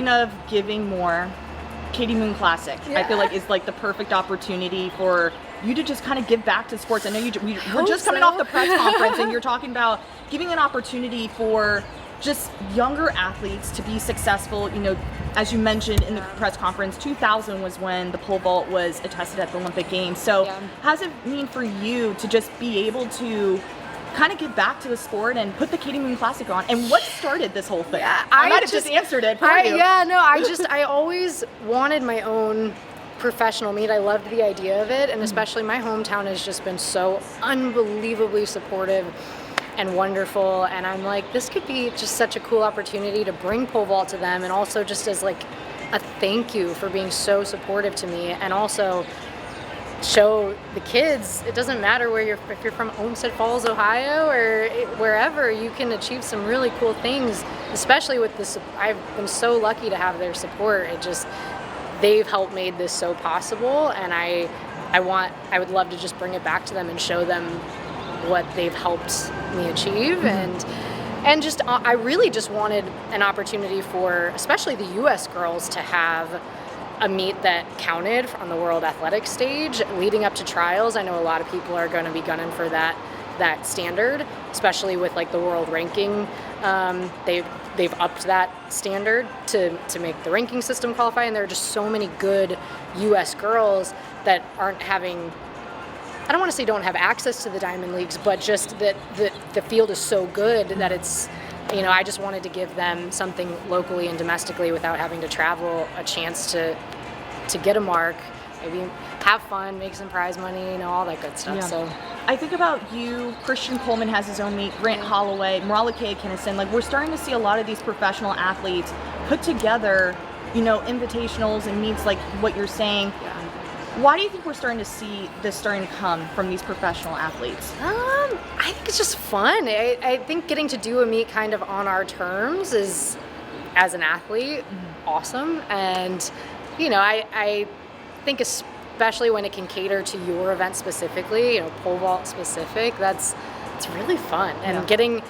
Speaking of giving more, Katie Moon Classic, I feel like is like the perfect opportunity for you to just kind of give back to sports. I know we're just coming off the press conference and you're talking about giving an opportunity for just younger athletes to be successful. You know, as you mentioned in the press conference, 2000 was when the pole vault was attested at the Olympic Games. So how does it mean for you to just be able to kind of give back to the sport and put the Katie Moon Classic on? And what started this whole thing? Yeah, I might have just answered it for you. Yeah, no, I always wanted my own professional meet. I loved the idea of it, and especially my hometown has just been so unbelievably supportive and wonderful, and I'm like, this could be just such a cool opportunity to bring pole vault to them, and also just as like a thank you for being so supportive to me, and also show the kids it doesn't matter where if you're from Olmsted Falls, Ohio, or wherever, you can achieve some really cool things, especially with this. I've been so lucky to have their support. They've helped made this so possible, and I would love to just bring it back to them and show them what they've helped me achieve. And just I really just wanted an opportunity for especially the U.S. girls to have a meet that counted on the world athletics stage leading up to trials. I know a lot of people are going to be gunning for that standard, especially with like the world ranking. They've upped that standard to make the ranking system qualify, and there are just so many good U.S. girls that aren't having, I don't want to say don't have access to the Diamond Leagues, but just that the field is so good that it's, you know, I just wanted to give them something locally and domestically without having to travel, a chance to get a mark, maybe have fun, make some prize money, you know, all that good stuff. Yeah. So I think about you, Christian Coleman has his own meet, Grant Holloway, Morala Kinnison. Like, we're starting to see a lot of these professional athletes put together, you know, invitationals and meets like what you're saying. yeah. Why do you think we're starting to see this starting to come from these professional athletes? I think it's just fun. I think getting to do a meet kind of on our terms is, as an athlete, awesome. And, you know, I think especially when it can cater to your event specifically, you know, pole vault specific, it's really fun. And getting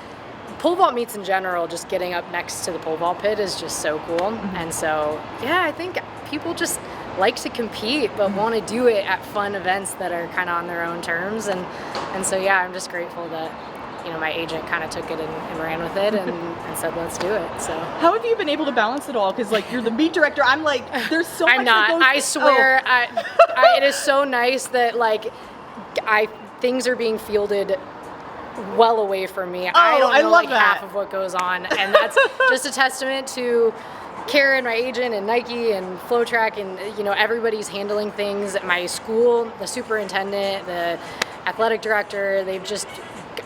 pole vault meets in general, just getting up next to the pole vault pit is just so cool. And so, yeah, I think people just like to compete but want to do it at fun events that are kind of on their own terms, and so yeah, I'm just grateful that, you know, my agent kind of took it and ran with it and said let's do it. So how have you been able to balance it all? Because like you're the meet director, I'm like, there's so much. I'm not. I swear, it is so nice that like things are being fielded well away from me. I don't know like half of what goes on, and that's just a testament to Karen, my agent, and Nike and FloTrack, and, you know, everybody's handling things at my school, the superintendent, the athletic director.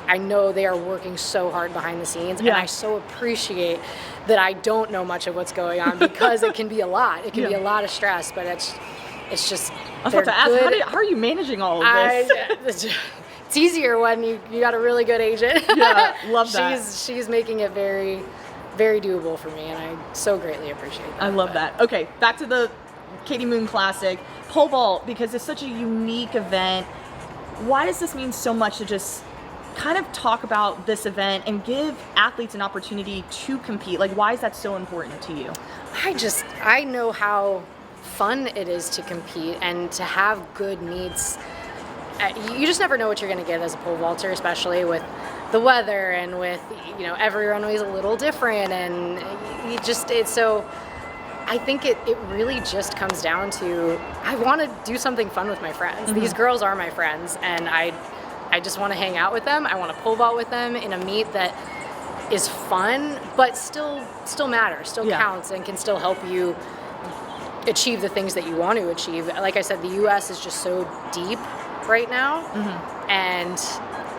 I know they are working so hard behind the scenes, and I so appreciate that I don't know much of what's going on, because it can be a lot. It can be a lot of stress, but it's just. I was about to ask, how are you managing all of this? It's easier when you got a really good agent. Yeah, love that. She's making it very, very doable for me, and I so greatly appreciate that. I love that. Okay, back to the Katie Moon Classic. Pole vault, because it's such a unique event, why does this mean so much to just kind of talk about this event and give athletes an opportunity to compete? Like, why is that so important to you? I know how fun it is to compete and to have good meets. You just never know what you're going to get as a pole vaulter, especially with the weather and with, you know, every runway is a little different, and so I think it really just comes down to, I want to do something fun with my friends. These girls are my friends, and I just want to hang out with them. I want to pole vault with them in a meet that is fun, but still matters, counts, and can still help you achieve the things that you want to achieve. Like I said, the U.S. is just so deep right now, and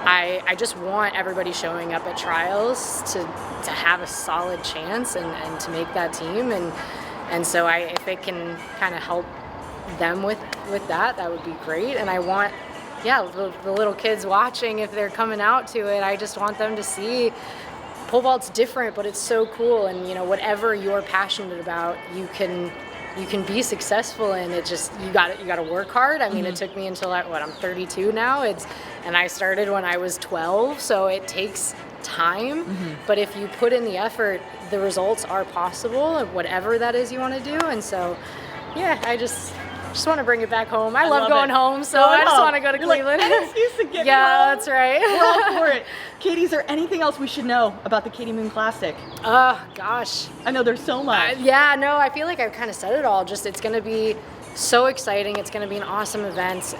I just want everybody showing up at trials to have a solid chance and to make that team, and so if it can kind of help them with that would be great. And I want the little kids watching, if they're coming out to it, I just want them to see pole vault's different, but it's so cool, and, you know, whatever you're passionate about, you can be successful in it. Just you got to work hard. I mean, it took me until I'm 32 now. And I started when I was 12, so it takes time, but if you put in the effort, the results are possible, whatever that is you want to do. And so, yeah, I just want to bring it back home. I love going home, so I just want to go to Cleveland. Like, excuse to get yeah, home. that's right. We're all for it. Katie, is there anything else we should know about the Katie Moon Classic? Oh, gosh. I know there's so much. Yeah, no, I feel like I've kind of said it all. Just it's going to be so exciting. It's going to be an awesome event.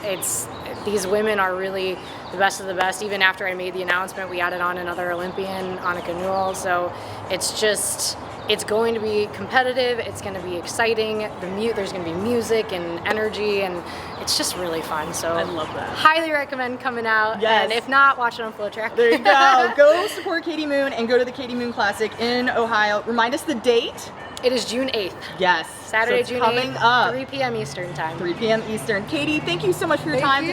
These women are really the best of the best. Even after I made the announcement, we added on another Olympian, Annika Newell. So it's going to be competitive. It's going to be exciting. There's going to be music and energy, and it's just really fun. So I love that. Highly recommend coming out. Yes. And if not, watch it on FloTrack. There you go. Go support Katie Moon and go to the Katie Moon Classic in Ohio. Remind us the date. It is June 8th. Yes. Saturday, so June coming 8th, up. 3 p.m. Eastern time. 3 p.m. Eastern. Katie, thank you so much for your Thank time. you.